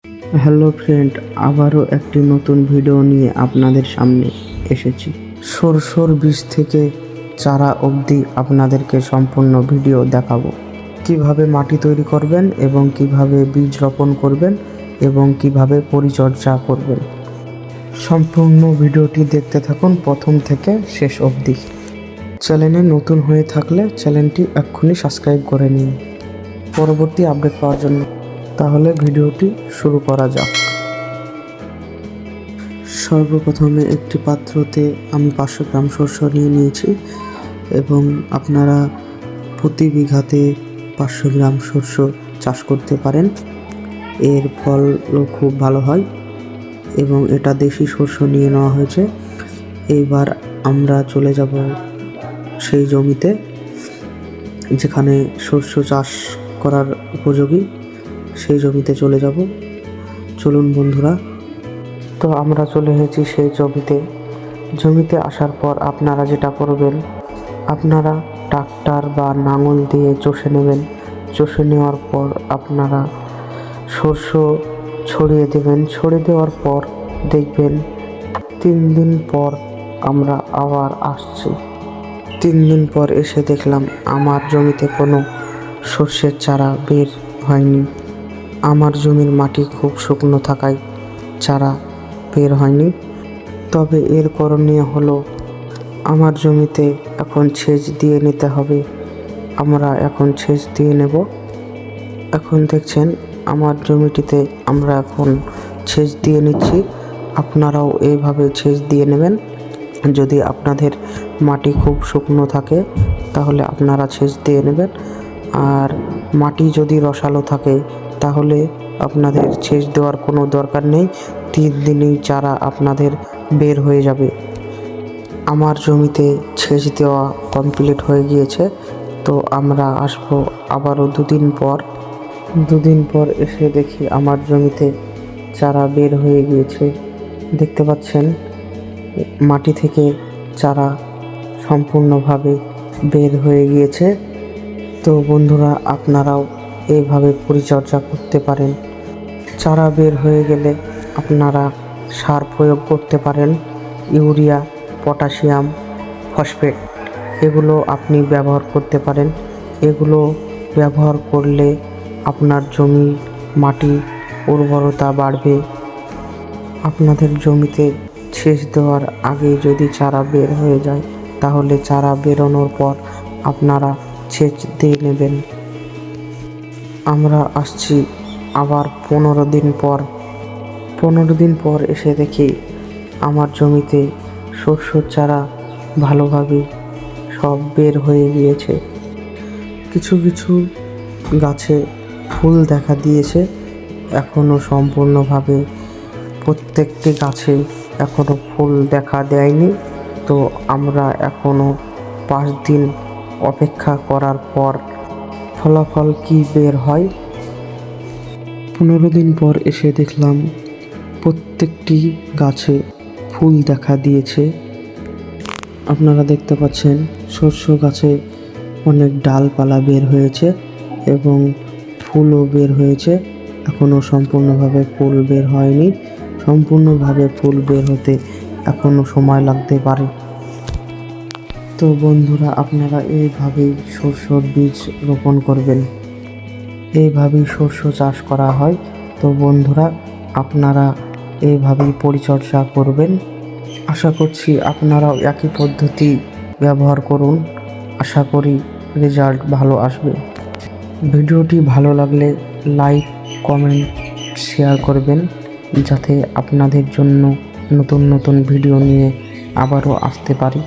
Hello friend, আবারও একটি নতুন ভিডিও নিয়ে আপনাদের সামনে এসেছি। সরষের বীজ থেকে চারা অবধি আপনাদেরকে সম্পূর্ণ ভিডিও দেখাবো। কিভাবে মাটি তৈরি করবেন এবং কিভাবে বীজ রোপণ করবেন এবং কিভাবে পরিচর্যা করবেন। সম্পূর্ণ ভিডিওটি দেখতে থাকুন প্রথম থেকে শেষ অবধি। চ্যানেলে নতুন হয়ে থাকলে চ্যানেলটি এক্ষুনি সাবস্ক্রাইব করে নিন পরবর্তী আপডেট পাওয়ার জন্য। তাহলে ভিডিওটি শুরু করা যাক। সর্বপ্রথমে একটি পাত্রতে আমি 500 গ্রাম সরষে নিয়ে নিয়েছি এবং আপনারা প্রতি বিঘাতে 500 গ্রাম সরষে চাষ করতে পারেন। এর ফলও খুব ভালো হয় এবং এটা দেশি সরষে নিয়ে নেওয়া হয়েছে। এইবার আমরা চলে যাব সেই জমিতে যেখানে সরষে চাষ করার উপযোগী, সেই জমিতে চলে যাব। চলুন বন্ধুরা। তো আমরা চলে এসেছি সেই জমিতে আসার পর আপনারা যেটা করবেন, আপনারা ট্রাক্টর বা লাঙল দিয়ে চষে নেবেন। চষে নেওয়ার পর আপনারা সরষে ছড়িয়ে দেবেন। ছড়িয়ে দেওয়ার পর দেখবেন 3 দিন পর আমরা আবার আসছি। 3 দিন পর এসে দেখলাম আমার জমিতে কোনো সরষের চারা বের হয়নি। আমার জমির মাটি খুব শুকনো থাকায় চারা বের হয়নি। তবে এর করণীয় হলো আমার জমিতে এখন সেচ দিয়ে নিতে হবে। আমরা এখন সেচ দিয়ে নেব। এখন দেখছেন আমার জমিটিতে আমরা এখন সেচ দিয়ে নিচ্ছি। আপনারাও এইভাবে সেচ দিয়ে নেবেন। যদি আপনাদের মাটি খুব শুকনো থাকে তাহলে আপনারা সেচ দিয়ে নেবেন, আর মাটি যদি রসালো থাকে তাহলে আপনাদের সেচ দেওয়ার কোনো দরকার নেই। 3 দিনেই চারা আপনাদের বের হয়ে যাবে। আমার জমিতে সেচ দেওয়া কমপ্লিট হয়ে গিয়েছে। তো আমরা আসবো আবারও 2 দিন পর। 2 দিন পর এসে দেখি আমার জমিতে চারা বের হয়ে গিয়েছে। দেখতে পাচ্ছেন মাটি থেকে চারা সম্পূর্ণভাবে বের হয়ে গিয়েছে। তো বন্ধুরা, আপনারাও এইভাবে পরিচর্যা করতে পারেন। চারা বের হয়ে গেলে আপনারা সার প্রয়োগ করতে পারেন। ইউরিয়া, পটাশিয়াম, ফসফেট এগুলো আপনি ব্যবহার করতে পারেন। এগুলো ব্যবহার করলে আপনার জমির মাটি উর্বরতা বাড়বে। আপনাদের জমিতে সেচ দেওয়ার আগে যদি চারা বের হয়ে যায় তাহলে চারা বেরোনোর পর আপনারা সেচ দিয়ে নেবেন। আমরা আসছি আবার 15 দিন পর। 15 দিন পর এসে দেখি আমার জমিতে সরষের চারা ভালোভাবে সব বের হয়ে গিয়েছে। কিছু কিছু গাছে ফুল দেখা দিয়েছে, এখনও সম্পূর্ণভাবে প্রত্যেকটি গাছে এখনও ফুল দেখা দেয়নি। তো আমরা এখনও 5 দিন অপেক্ষা করার পর ফলাফল কি বের হয়। 15 দিন পর এসে দেখলাম প্রত্যেকটি গাছে ফুল দেখা দিয়েছে। আপনারা দেখতে পাচ্ছেন সরষে গাছে অনেক ডালপালা বের হয়েছে এবং ফুলও বের হয়েছে। এখনও সম্পূর্ণভাবে ফুল বের হয়নি। সম্পূর্ণভাবে ফুল বের হতে এখনও সময় লাগতে পারে। তো বন্ধুরা, আপনারা এইভাবেই সরষের বীজ রোপণ করবেন। এইভাবেই সরষে চাষ করা হয়। তো বন্ধুরা, আপনারা এইভাবেই পরিচর্যা করবেন। আশা করছি আপনারাও একই পদ্ধতি ব্যবহার করুন। আশা করি রেজাল্ট ভালো আসবে। ভিডিওটি ভালো লাগলে লাইক, কমেন্ট, শেয়ার করবেন, যাতে আপনাদের জন্য নতুন নতুন ভিডিও নিয়ে আবারও আসতে পারি।